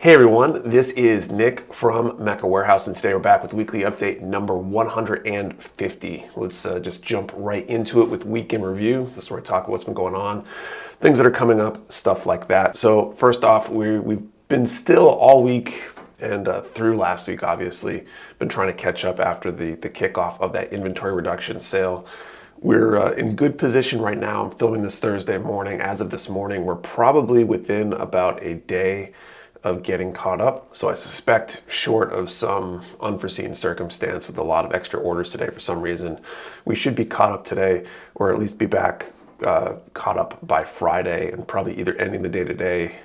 Hey everyone, this is Nick from Mecca Warehouse, and today we're back with weekly update number 150. Let's just jump right into it with week in review. This is where I talk about what's been going on, things that are coming up, stuff like that. So first off, we've been still all week and through last week, obviously, been trying to catch up after the kickoff of that inventory reduction sale. We're in good position right now. I'm filming this Thursday morning. As of this morning, we're probably within about a day of getting caught up. So I suspect, short of some unforeseen circumstance with a lot of extra orders today for some reason, we should be caught up today, or at least be back caught up by Friday, and probably either ending the day today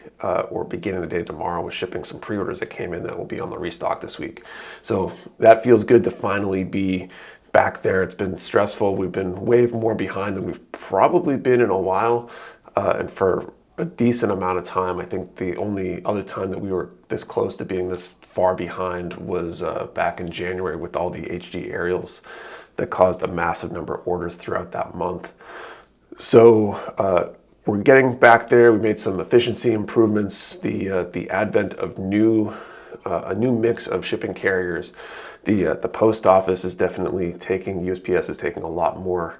or beginning the day tomorrow with shipping some pre-orders that came in that will be on the restock this week. So that feels good to finally be back there. It's been stressful. We've been way more behind than we've probably been in a while, and for a decent amount of time. I think the only other time that we were this close to being this far behind was back in January with all the HD aerials that caused a massive number of orders throughout that month. So we're getting back there. We made some efficiency improvements. The advent of a new mix of shipping carriers. The post office is definitely taking, USPS is taking a lot more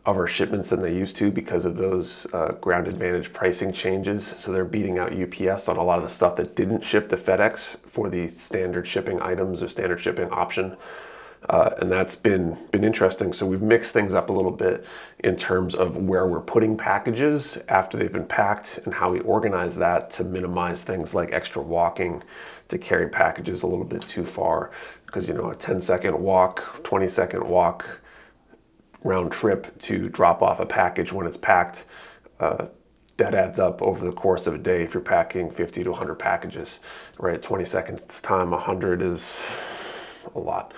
of our shipments than they used to because of those ground advantage pricing changes. So they're beating out UPS on a lot of the stuff that didn't ship to FedEx for the standard shipping items or standard shipping option. And that's been interesting. So we've mixed things up a little bit in terms of where we're putting packages after they've been packed and how we organize that to minimize things like extra walking to carry packages a little bit too far. Because, you know, a 10-second walk, 20-second walk, round trip to drop off a package when it's packed, that adds up over the course of a day if you're packing 50 to 100 packages, right? 20 seconds time 100 is a lot.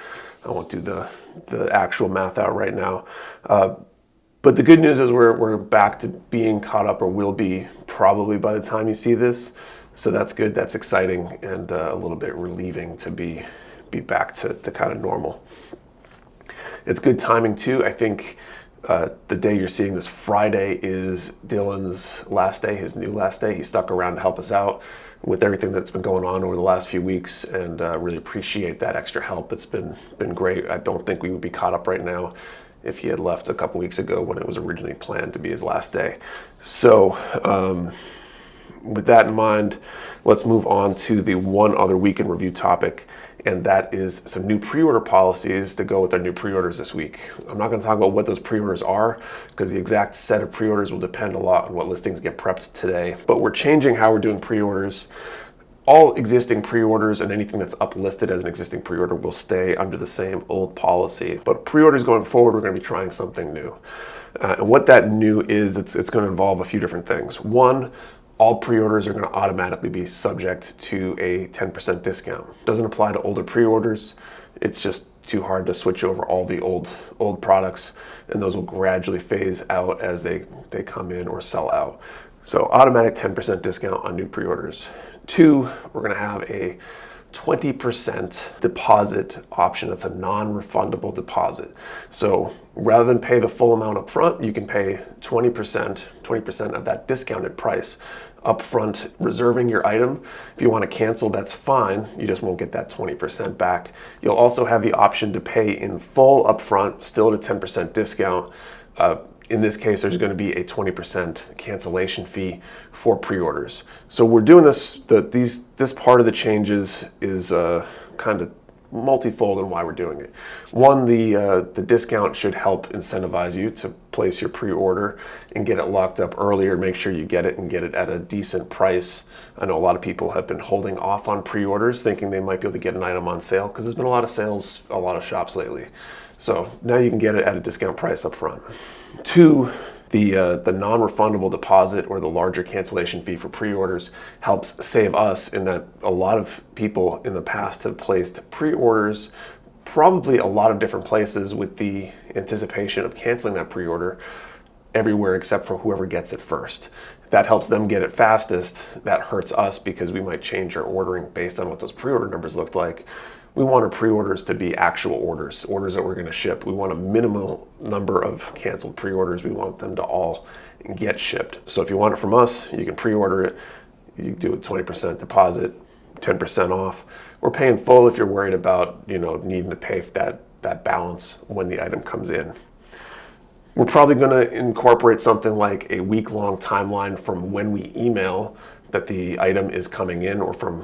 I won't do the actual math out right now. But the good news is we're back to being caught up, or will be probably by the time you see this. So that's good, that's exciting, and a little bit relieving to be back to kind of normal. It's good timing too. I think the day you're seeing this, Friday, is Dylan's last day, his new last day. He stuck around to help us out with everything that's been going on over the last few weeks, and really appreciate that extra help. It's been great. I don't think we would be caught up right now if he had left a couple weeks ago when it was originally planned to be his last day. So with that in mind, let's move on to the one other week in review topic, and that is some new pre-order policies to go with our new pre-orders this week. I'm not going to talk about what those pre-orders are because the exact set of pre-orders will depend a lot on what listings get prepped today, but we're changing how we're doing pre-orders. All existing pre-orders and anything that's uplisted as an existing pre-order will stay under the same old policy, but pre-orders going forward, we're going to be trying something new. And what that new is, it's going to involve a few different things. One, all pre-orders are going to automatically be subject to a 10% discount. Doesn't apply to older pre-orders. It's just too hard to switch over all the old products, and those will gradually phase out as they come in or sell out. So automatic 10% discount on new pre-orders. Two, we're going to have a 20% deposit option. That's a non-refundable deposit. So rather than pay the full amount up front, you can pay 20% of that discounted price up front, reserving your item. If you want to cancel, that's fine. You just won't get that 20% back. You'll also have the option to pay in full up front, still at a 10% discount. In this case, there's going to be a 20% cancellation fee for pre-orders. So we're doing this, this part of the changes is kind of multifold in why we're doing it. One, the discount should help incentivize you to place your pre-order and get it locked up earlier, make sure you get it and get it at a decent price. I know a lot of people have been holding off on pre-orders thinking they might be able to get an item on sale because there's been a lot of sales, a lot of shops lately. So now you can get it at a discount price up front. Two, the non-refundable deposit or the larger cancellation fee for pre-orders helps save us in that a lot of people in the past have placed pre-orders probably a lot of different places with the anticipation of canceling that pre-order everywhere except for whoever gets it first. That helps them get it fastest. That hurts us because we might change our ordering based on what those pre-order numbers looked like. We want our pre-orders to be actual orders that we're going to ship. We want a minimal number of canceled pre-orders. We want them to all get shipped. So if you want it from us, you can pre-order it. You do a 20% deposit. 10% off. We're paying full if you're worried about, needing to pay for that balance when the item comes in. We're probably going to incorporate something like a week-long timeline from when we email that the item is coming in, or from,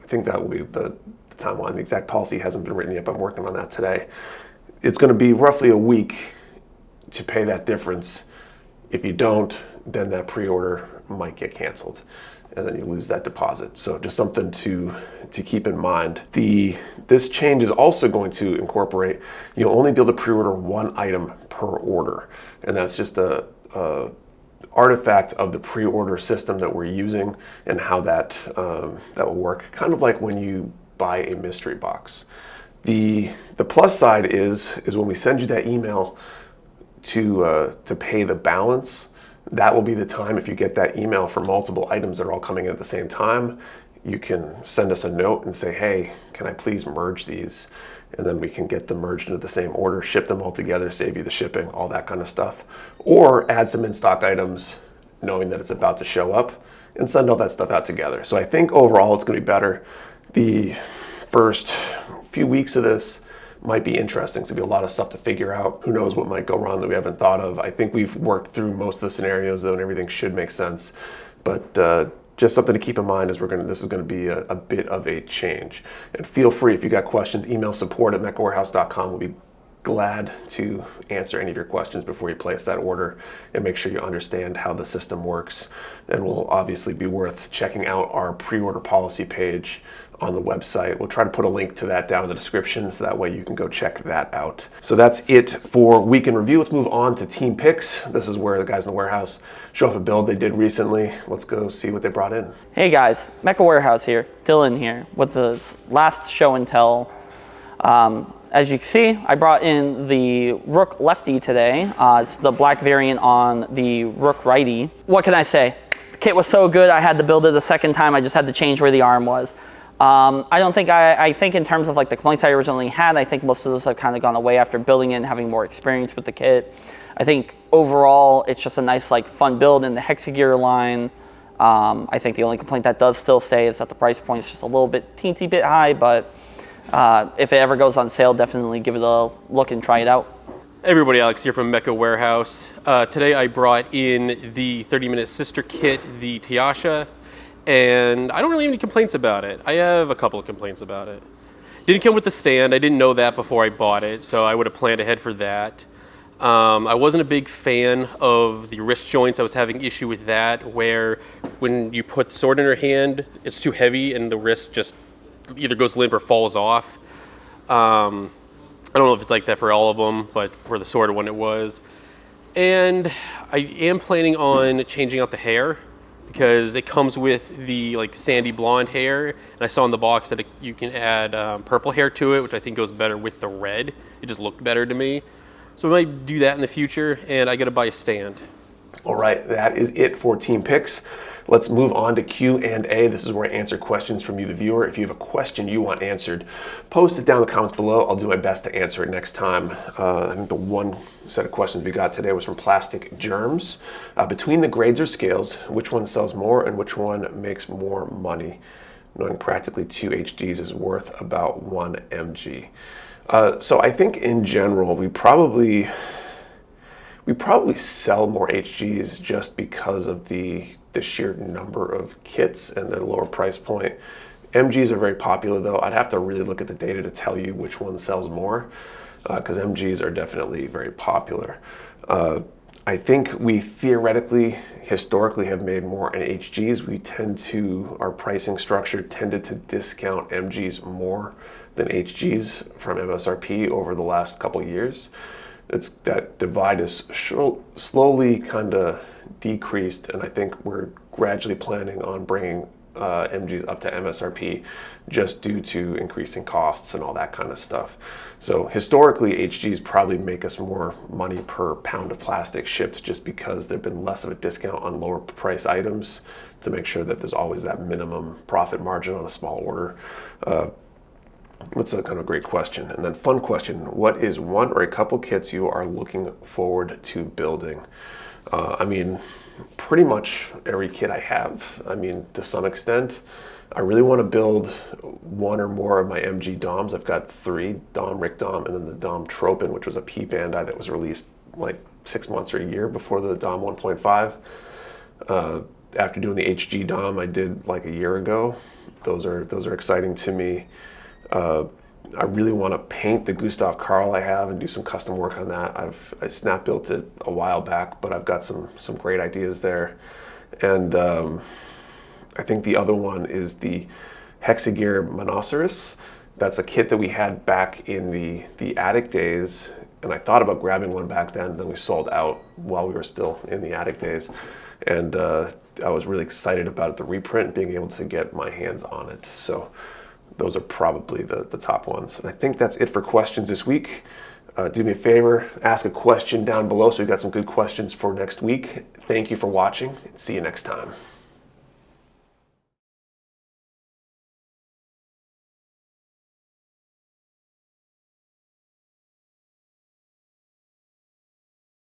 I think that will be the timeline. The exact policy hasn't been written yet, but I'm working on that today. It's going to be roughly a week to pay that difference. If you don't, then that pre-order might get canceled, and then you lose that deposit. So just something to keep in mind. This change is also going to incorporate, you'll only be able to pre-order one item per order, and that's just a artifact of the pre-order system that we're using, and how that will work. Kind of like when you buy a mystery box. The plus side is when we send you that email to pay the balance, that will be the time, if you get that email for multiple items that are all coming in at the same time, you can send us a note and say, hey, can I please merge these? And then we can get them merged into the same order, ship them all together, save you the shipping, all that kind of stuff. Or add some in-stock items knowing that it's about to show up, and send all that stuff out together. So I think overall it's going to be better. The first few weeks of this might be interesting. It's going to be a lot of stuff to figure out. Who knows what might go wrong that we haven't thought of. I think we've worked through most of the scenarios, though, and everything should make sense. But just something to keep in mind is this is going to be a bit of a change. And feel free, if you got questions, email support@mechawarehouse.com. We'll be glad to answer any of your questions before you place that order, and make sure you understand how the system works. And will obviously be worth checking out our pre-order policy page on the website. We'll try to put a link to that down in the description, so that way you can go check that out. So that's it for Week in Review. Let's move on to Team Picks. This is where the guys in the warehouse show off a build they did recently. Let's go see what they brought in. Hey guys, Mecha Warehouse here, Dylan here, with the last show and tell. As you can see, I brought in the Rook Lefty today. It's the black variant on the Rook Righty. What can I say? The kit was so good, I had to build it a second time. I just had to change where the arm was. I think in terms of like the complaints I originally had, I think most of those have kind of gone away after building it and having more experience with the kit. I think overall, it's just a nice, like, fun build in the Hexagear line. I think the only complaint that does still stay is that the price point is just a little bit, teensy bit high, but if it ever goes on sale, definitely give it a look and try it out. Hey everybody, Alex here from Mecha Warehouse. Today I brought in the 30-minute sister kit, the Tiasha, and I don't really have any complaints about it. I have a couple of complaints about it. Didn't come with the stand. I didn't know that before I bought it, so I would have planned ahead for that. I wasn't a big fan of the wrist joints. I was having issue with that, where when you put the sword in her hand, it's too heavy and the wrist just either goes limp or falls off. I don't know if it's like that for all of them, but for the sword one it was. And I am planning on changing out the hair, because it comes with the like sandy blonde hair, and I saw in the box that you can add purple hair to it, which I think goes better with the red. It just looked better to me. So I might do that in the future, and I gotta buy a stand. All right, that is it for Team Picks. Let's move on to Q&A. This is where I answer questions from you, the viewer. If you have a question you want answered, post it down in the comments below. I'll do my best to answer it next time. I think the one set of questions we got today was from Plastic Germs. Between the grades or scales, which one sells more and which one makes more money? Knowing practically 2 HGs is worth about 1 MG. So I think in general, we probably sell more HGs just because of the sheer number of kits and the lower price point. MGs are very popular though. I'd have to really look at the data to tell you which one sells more, because MGs are definitely very popular. I think we theoretically, historically have made more in HGs. Our pricing structure tended to discount MGs more than HGs from MSRP over the last couple of years. That divide is slowly kind of decreased, and I think we're gradually planning on bringing MGs up to MSRP just due to increasing costs and all that kind of stuff. So historically, HGs probably make us more money per pound of plastic shipped, just because there've been less of a discount on lower price items to make sure that there's always that minimum profit margin on a small order. That's a kind of great question. And then fun question, what is one or a couple kits you are looking forward to building? I mean, pretty much every kit I have. I mean, to some extent, I really want to build one or more of my MG DOMs. I've got 3, Dom, Rick Dom, and then the Dom Tropin, which was a P Bandai that was released like 6 months or a year before the Dom 1.5. After doing the HG Dom I did like a year ago, those are exciting to me. I really want to paint the Gustav Karl I have and do some custom work on that. I snap built it a while back, but I've got some great ideas there. And I think the other one is the Hexagear Monoceros. That's a kit that we had back in the attic days, and I thought about grabbing one back then we sold out while we were still in the attic days. And I was really excited about the reprint, being able to get my hands on it. So those are probably the top ones. And I think that's it for questions this week. Do me a favor, ask a question down below so we've got some good questions for next week. Thank you for watching, and see you next time.